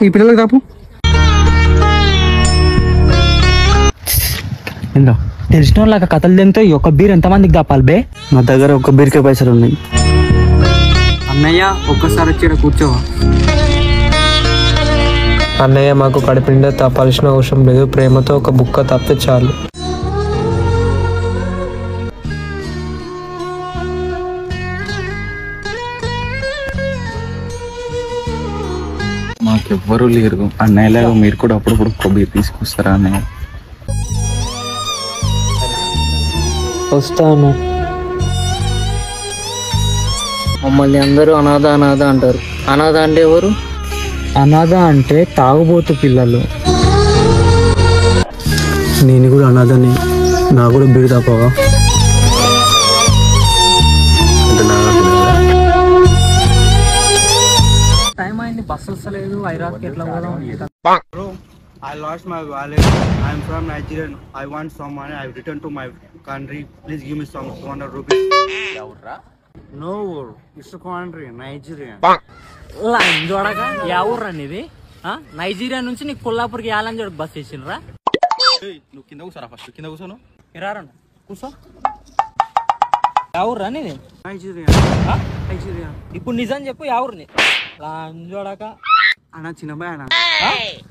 ఈ పిల్లలకు తాపు తెలిసిన వాళ్ళ కథలు తింటే ఒక బీర్ ఎంతమందికి దాపాలి బే? నా దగ్గర ఒక బీర్కే పైసలు ఉన్నాయి. అన్నయ్య ఒక్కసారి వచ్చి కూర్చోవా? అన్నయ్య మాకు కడుపునిండా తప్పాల్సిన అవసరం లేదు, ప్రేమతో ఒక బుక్క తప్పితే చాలు. మాకెవ్వరూ లేరు అన్నయ్యలాగా మీరు కూడా అప్పుడప్పుడు కొబ్బరి తీసుకొస్తారా అన్నయ్య? వస్తాను. మమ్మల్ని అందరూ అనాథ అనాథ అంటారు. అనాథ అంటే ఎవరు? అనాథ అంటే తాగుబోతు పిల్లలు. నేను కూడా అనాథని, నాకు కూడా బీరు తాపవా? టైం అయింది, బస్సు వస్తలేదు. హైదరాబాద్కి ఎట్లా పోదాం? I lost my wallet. I am from Nigeria. I want some money. I return to my country. Please give me some 200 rupees. No, it's a country, Nigeria. చూడగా ఎవరు అనేది? నైజీరియా నుంచి నీకు కొల్లాపూర్కి యాలంజోడికి బస్ వేసిండ్రా? నువ్వు కింద కూర్చోరా, ఫస్ట్ కింద కూర్చోను. రారండి, కూర్చో. ఎవరు అనేది? Nigeria. ఇప్పుడు నిజం చెప్పు, ఎవరిని? చూడక అన్న చిన్నబాయ్, అన్న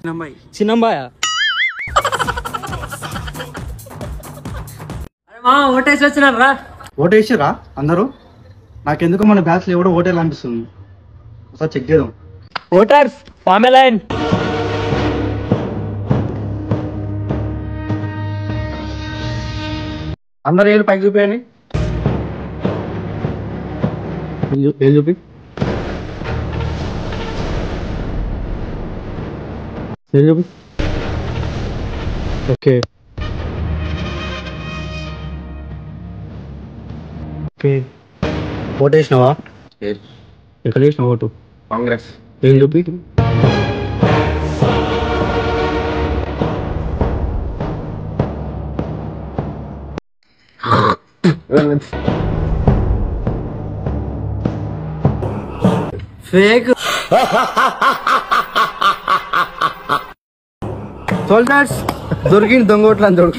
చిన్నబాయ్. చిన్నంబాయ ఓటేసి వచ్చినారు రా. ఓటేసిరా అందరూ? నాకెందుకు మన బ్యాచ్ లో ఎవడో ఓటేలా అనిపిస్తుంది. ఒకసారి చెక్ చేద్దాం. ఓటర్స్ ఫామ్ ఏ లైన్. అందరు ఏళ్ళు పైకి చూపించండి. ఏళ్ళు చూపి. ఏళ్ళు చూపి. Okay okay. ఓటు వేసినావా? ఎక్కడ వేసినావు ఓటు? కాంగ్రెస్. ఏం చూపి. ఫేక్. సోల్జర్స్ దొరికింది దొంగోట్లు అందరు.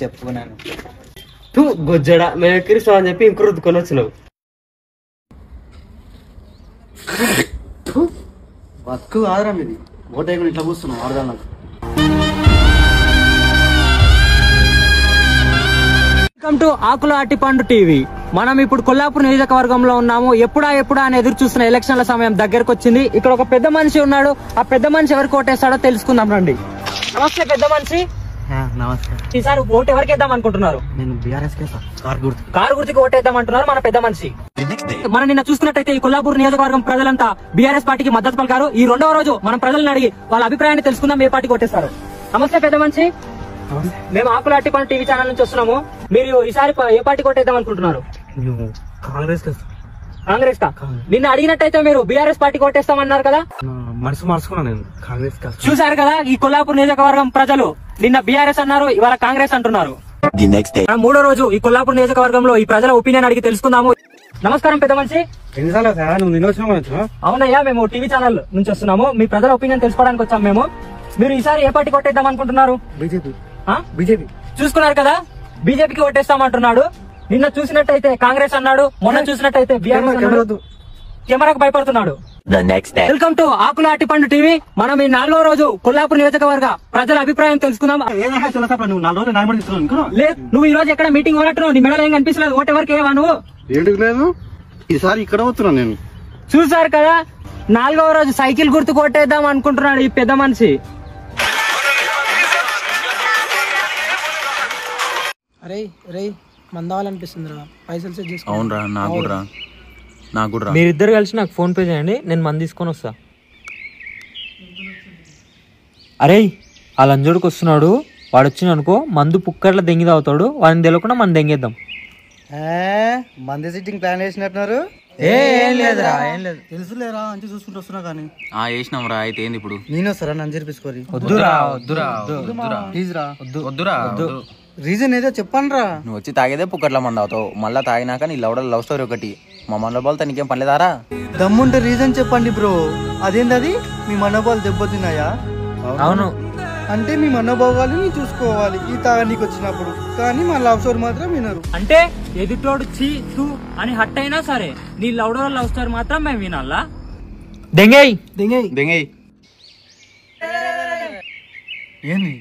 చెప్పుకున్నాను గొజ్జడా మేము ఎక్కిరిస్తాం అని చెప్పి ఇంకో రుద్దుకొని వచ్చినావు. బతుకు కాదురా మీది. ఓటు వేయకుండా ఇట్లా కూర్చున్నావు అర్థం నాకు. Welcome to Akula Attipandu TV. మనం ఇప్పుడు కొల్లాపూర్ నియోజకవర్గంలో ఉన్నాము. ఎప్పుడా అని ఎదురు చూస్తున్న ఎలక్షన్ల సమయం దగ్గరకు వచ్చింది. ఇక్కడ ఒక పెద్ద మనిషి ఉన్నాడు. ఆ పెద్ద మనిషి ఎవరికి ఓటేస్తాడో తెలుసుకుందాం రండి. నమస్తే పెద్ద మనిషి. నమస్కారం. ఈసారి ఓటు ఎవరికి వేద్దాం అనుకుంటున్నారు? నేను బీఆర్ఎస్ కేసా కారు గుర్తుకి ఓటేద్దాం అంటున్నారు మన పెద్ద మనిషి. మనం నిన్న చూసుకున్నట్టయితే ఈ కొల్లాపూర్ నియోజకవర్గం ప్రజలంతా బీఆర్ఎస్ పార్టీకి మద్దతు పలికారు. ఈ రెండవ రోజు మనం ప్రజలను అడిగి వాళ్ళ అభిప్రాయాన్ని తెలుసుకుందాం, ఏ పార్టీకి ఓటేస్తారు. నమస్తే పెద్ద మనిషి. మేము ఆకుల అట్టిపండు టీవీ ఛానల్ నుంచి వస్తున్నాము. మీరు ఈసారి ఏ పార్టీకి ఓటేద్దాం అనుకుంటున్నారు? కాంగ్రెస్ కా? నిన్న అడిగినట్టయితే మీరు బీఆర్ఎస్ పార్టీకి ఓటేస్తామన్నారు కదా? మనసు మార్చుకున్నా నేను కాంగ్రెస్ కా. చూసారు కదా, ఈ కొల్లాపూర్ నియోజకవర్గం ప్రజలు నిన్న బీఆర్ఎస్ అన్నారు, ఇవాళ కాంగ్రెస్ అంటున్నారు. మనం మూడో రోజు ఈ కొల్లాపూర్ నియోజకవర్గంలో ఈ ప్రజల ఒపీనియన్ అడిగి తెలుసుకుందాము. నమస్కారం పెద్ద మనిషి. ఎన్నిసార్లు నువ్వు నిన్న వచ్చినా? అవునయ్యా, మేము టీవీ ఛానల్ నుంచి వస్తున్నాము. మీ ప్రజల ఒపీనియన్ తెలుసుకోవడానికి వచ్చాము మేము. మీరు ఈసారి ఏ పార్టీకి ఓటేద్దాం అనుకుంటున్నారు? బీజేపీ. చూసుకున్నారు కదా, బీజేపీకి ఓటేస్తామంటున్నాడు. నిన్న చూసినట్టయితే కాంగ్రెస్ అన్నాడు, మొన్న చూసినట్టయితే బీఆర్ఎస్ అన్నాడు. కెమెరాకు భయపడుతున్నాడు. Welcome to Akula Attipandu TV. మనం ఈ 4వ రోజు కొల్లాపూర్ నియోజకవర్గ ప్రజల అభిప్రాయం తెలుసుకుందాం. లేదు, నువ్వు ఈ రోజు ఎక్కడ మీటింగ్ ఉన్నట్టు నీ మెడలో ఏం కనిపిస్తలేదు. ఓటు ఎవరికి ఏవా నువ్వు? ఏంటికి లేదు, ఈసారి ఇక్కడ వస్తున్నా నేను. చూసారు కదా, 4వ రోజు సైకిల్ గుర్తు కొట్టేద్దాం అనుకుంటున్నాడు ఈ పెద్ద మనిషి. అరే రే మందావాలనిపిస్తుందిరా, పైసలు సెట్ చేసుకో. అవునరా, నాకు కూడా. మీరిద్దరు కలిసి నాకు ఫోన్ పే చేయండి, నేను మంది తీసుకొని వస్తా. అరే ఆ లంజోడికి వస్తున్నాడు, వాడు వచ్చిన అనుకో మందు పుక్కర్ల దెంగి తాగుతాడు. వాడిని తెలియకుండా మనం దెంగేద్దాం. మంది సిట్టింగ్ ప్లాన్ వేసినట్టున్నారు. ఏం లేదురా, ఏం లేదు. తెలుసులేరా, మంచి చూసుకుంటూ వస్తున్నా కానీ. వేసినాం రా. అయితే ఏంది ఇప్పుడు? నేను వస్తారా నన్ను చేర్పించుకోరి. వద్దురా ప్లీజ్ రా. వద్దురా. రీజన్ ఏదో చెప్పండి రా. నువ్వు వచ్చి తాగేదే పుక్కట్ల మంది అవుతావు. మళ్ళీ తాగినాక నీ లవ్ స్టోరీ ఒకటి. మా మనోబాలతో నీకేం పనిలేదారా? దమ్ముంటే రీజన్ చెప్పండి బ్రో. అదేంటది? మీ మనోభావాలు దెబ్బతిన్నాయా? అవును. అంటే మీ మనోభావాలు నీ చూసుకోవాలి ఈ తాగనీకి వచ్చినప్పుడు, కానీ మా లవ్ స్టోరీ మాత్రం వినరు. అంటే ఎదుటోడు చీ తూ అని హట్ అయినా సరే నీ లవ్ స్టోరీ మాత్రం మేము వినాలా? దెంగేయ్ దెంగయ్ ఏంది?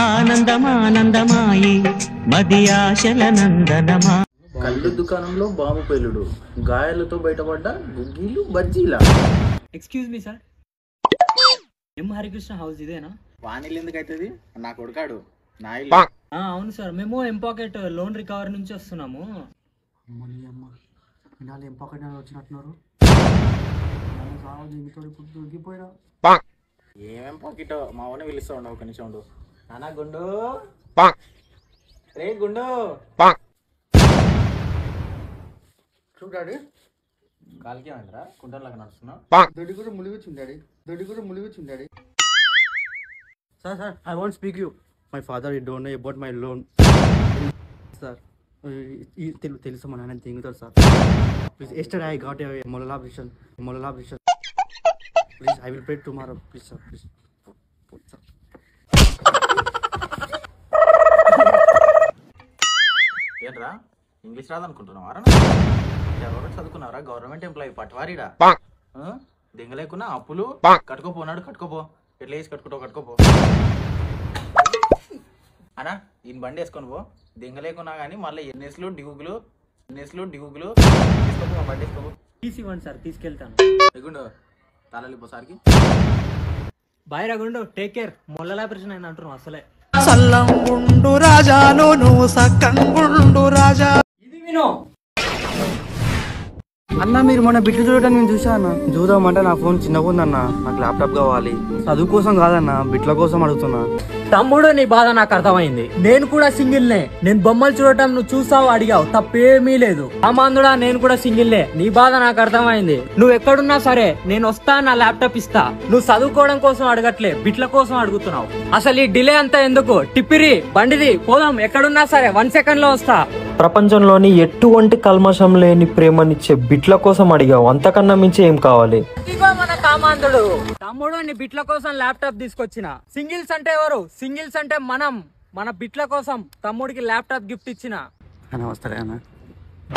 ఆనందమానందమాయి మది ఆశల నందనమా. కళ్ళు దుకాణంలో బాంబు పేలుడు, గాయాలతో బయటపడ్డ గుగ్గీలు బజ్జీలా. ఎక్స్క్యూజ్ మీ సార్, ఎం హరికృష్ణ హౌస్ ఇదేనా? వాణిలు ఎందుకు అవుతుంది? నా కొడుకాడు నా ఇల్లు. అవును సార్, మేము ఎంపాకెట్ లోన్ రికవరీ నుంచి వస్తున్నాము. ఏమేం పాకెట్ మా వాడిని పిలుస్తా ఉండవు. ఒక నిమిషం ఉండు. నానా గుండు రే గుండు చూడాడు కాలికి ఏమైందిరా? కుంటలాగా నడుస్తున్నావు. దొడ్డి కూడా ములిగొచ్చుండాడు. Sir I want speak you. My father you don't know about my loan. Sir తెలుసు మా నాన్న తింగుతాడు sir. Please yesterday I got a మొలలాబ్రేషన్. Please I will pay tomorrow. Please sir, please sir. ఏంట్రా ఇంగ్లీష్ రాదనుకుంటున్నావా? ఎవరో చదువుకున్నారా? Government employee పట్వారీడా? దింగలేకున్నా అప్పులు కట్టుకోపోనాడు. కట్టుకోపో. ఎట్లా వేసి కట్టుకోపో అనా. ఈయన బండి వేసుకొని పో. దింగలేకున్నా కానీ మళ్ళీ ఎన్ఎస్లు డ్యూగులు తీసుకోపో. మా బండి వేసుకోపో. తీసివ్వండి సార్, తీసుకెళ్తాను. ఎగుండు తాళలిపోసారికి. బాయ్ రగుండు, టేక్ కేర్. మొల్ల ఆపరేషన్ అయింది అంటున్నాం అసలే. సల్లంగుండు రాజాను నువ్వు సక్కంగుండు రాజా. ఇది విను అన్న, మీరు మొన్న బిట్లు చూడటం నేను చూసా అన్న. చూద్దామంటే నా ఫోన్ చిన్నగా ఉందన్న. నాకు ల్యాప్టాప్ కావాలి. చదువు కోసం కాదన్న, బిట్ల కోసం అడుగుతున్నా. తమ్ముడు, నీ బాధ నాకు అర్థమైంది. నేను కూడా సింగిల్నే. నేను బొమ్మలు చూడటం నువ్వు చూసావు, అడిగావు, తప్పేమీ లేదు. అమాందుడా, నేను కూడా సింగిల్నే. నీ బాధ నాకు అర్థమైంది. నువ్వు ఎక్కడున్నా సరే నేను వస్తా, నా ల్యాప్టాప్ ఇస్తా. నువ్వు చదువుకోవడం కోసం అడగట్లే, బిట్ల కోసం అడుగుతున్నావు. అసలు ఈ డిలే అంతా ఎందుకు? టిప్పిరి బండిది, పోదాం. ఎక్కడున్నా సరే 1 సెకండ్ లో వస్తా. ప్రపంచంలోని ఎటువంటి కల్మషం లేని ప్రేమనిచ్చే బిట్ల కోసం అడిగావు. అంతకన్నా మించి ఏం కావాలి? ఇదిగో మన కామాంధుడు. తమ్ముడు, నీ బిట్ల కోసం ల్యాప్టాప్ తీసుకొచ్చిన. సింగిల్స్ అంటే ఎవరు? సింగిల్స్ అంటే మనం. మన బిట్ల కోసం తమ్ముడికి ల్యాప్టాప్ గిఫ్ట్ ఇచ్చిన. వస్తారా అన్న?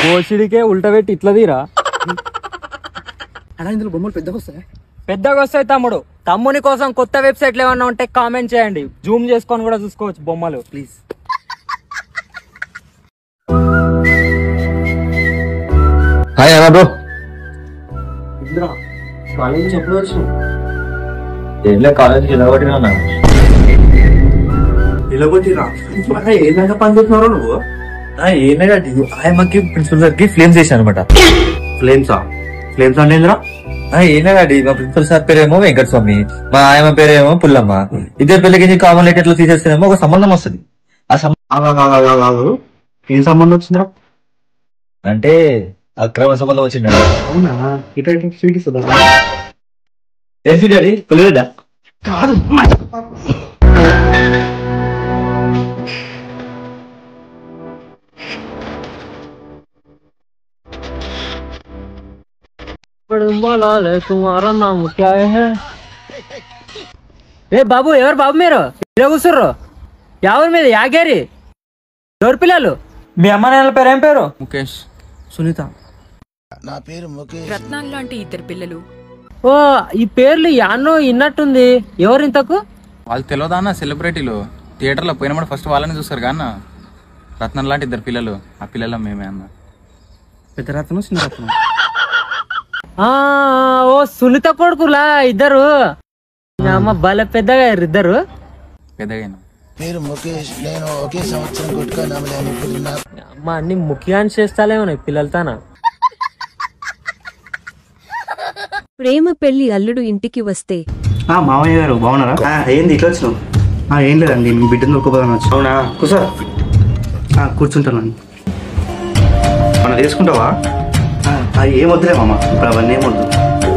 గోసిడికే ఉల్టబెట్టి ఇట్లా తీరా. అలా ఇందులో బొమ్మలు పెద్దగా వస్తాయి. పెద్దగా వస్తాయి తమ్ముడు. తమ్ముని కోసం కొత్త వెబ్సైట్లు ఏమన్నా ఉంటే కామెంట్ చేయండి. జూమ్ చేసుకొని కూడా చూసుకోవచ్చు బొమ్మలు. ప్లీజ్. హాయ్ అన్నా బ్రో. కాలేజ్ ఎప్పుడు వచ్చినావు? ఏంలే కాలేజ్కి నిలబడినా. నిలబొట్టిరా ఏదైనా పని చేస్తున్నారో నువ్వు? ఆయమ్మకి ప్రిన్సిపల్ సార్కి ఫ్లేమ్స్ చేశాను అనమాట. ఫ్లేమ్సా? ఫ్లేమ్స్ అంటే ఏంద్రా? ఏనాడండి, మా ప్రిన్సిపల్ సార్ పేరేమో వెంకట స్వామి, మా ఆయమ్మ పేరేమో పుల్లమ్మ. ఇద్దరు పిల్లకి కామన్ లెటర్లు తీసేస్తేనేమో ఒక సంబంధం వస్తుంది. ఏం సంబంధం వచ్చిందిరా? అంటే అక్రమ సంబంధం వచ్చింది. అవునా? ఇట్లా స్వీట్ ఇస్తుందా? ఏం స్వీట్ అది? పులిగడ్డ కాదు. ఏ బాబు, ఎవరు బాబు మీరు? ఇలా కూర్చుర్రు. ఎవరి మీద? యాగేరి ఎవరు పిల్లలు? మీ అమ్మ నాన్నల పేరు ఏం పేరు? ముఖేష్, సునీత. రత్నాలు లాంటి ఇద్దరు పిల్లలు. ఓ, ఈ పేర్లు యాన్నో ఇన్నట్టుంది. ఎవరు ఇంతకు? వాళ్ళు తెలియదా అన్న? సెలబ్రిటీలు. థియేటర్లో పోయినప్పుడు ఫస్ట్ వాళ్ళని చూస్తారు కానీ రత్నం లాంటి ఇద్దరు పిల్లలు. ఆ పిల్లల మేమే అన్న. పెద్ద రత్నం, చిన్న రత్నం. ఓ సునీత కొడుకులా ఇద్దరు. అమ్మ భలే పెద్దగా ఇద్దరు. పెద్దగా అమ్మ అన్ని ముఖ్యాన్ని చేస్తాలేమో పిల్లలతోనా. ప్రేమ పెళ్లి అల్లుడు ఇంటికి వస్తే. మామయ్య గారు బాగున్నారా? ఏంది ఇట్లా వచ్చినావు? ఏం లేదండి, మీ బిడ్డను దొరుకుపోదాని వచ్చి. అవునా? కూర్చోరా. కూర్చుంటానండి. మనం తీసుకుంటావా? ఏం వద్దులే మామ, ఇప్పుడు అవన్నీ ఏమొద్దు.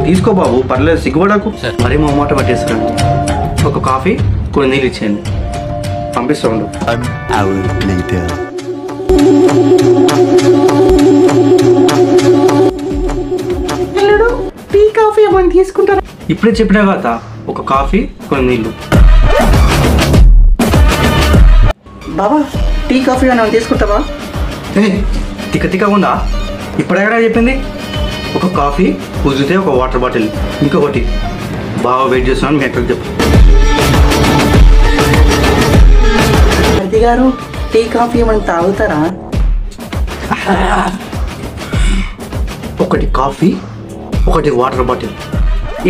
తీసుకో బాబు, పర్లేదు, సిగ్గుపడకు. మరీ మొమ్మాట పట్టేస్తారండి. ఒక కాఫీ, కొన్ని నీళ్ళు ఇచ్చేయండి. పంపిస్తా ఉండు. టీ కాఫీ ఏమైనా తీసుకుంటారా? ఇప్పుడే చెప్పినా కదా, ఒక కాఫీ కొన్ని నీళ్ళు. బాబా టీ కాఫీ ఏమైనా తీసుకుంటావా? తిక్క ఉందా? ఇప్పుడెక్కడ చెప్పింది? ఒక కాఫీ, కుదిరితే ఒక వాటర్ బాటిల్, ఇంకొకటి. బాగా వెయిట్ చేస్తున్నాను, మీ ఎక్కడికి చెప్పు. హరితి గారు టీ కాఫీ ఏమైనా తాగుతారా? ఒకటి కాఫీ, ఒకటి వాటర్ బాటిల్.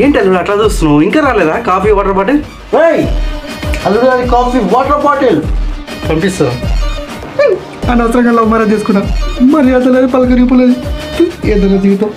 ఏంటి అల్లుడు అట్లా చూస్తున్నావు? ఇంకా రాలేదా కాఫీ వాటర్ బాటిల్? అల్లుడు గారి కాఫీ వాటర్ బాటిల్ పంపిస్తా. అనవసరంగా లవ్ మ్యారేజ్ చేసుకున్నా, మరి అసలు పలకరింపులేదు. ఏదైనా జీవితం.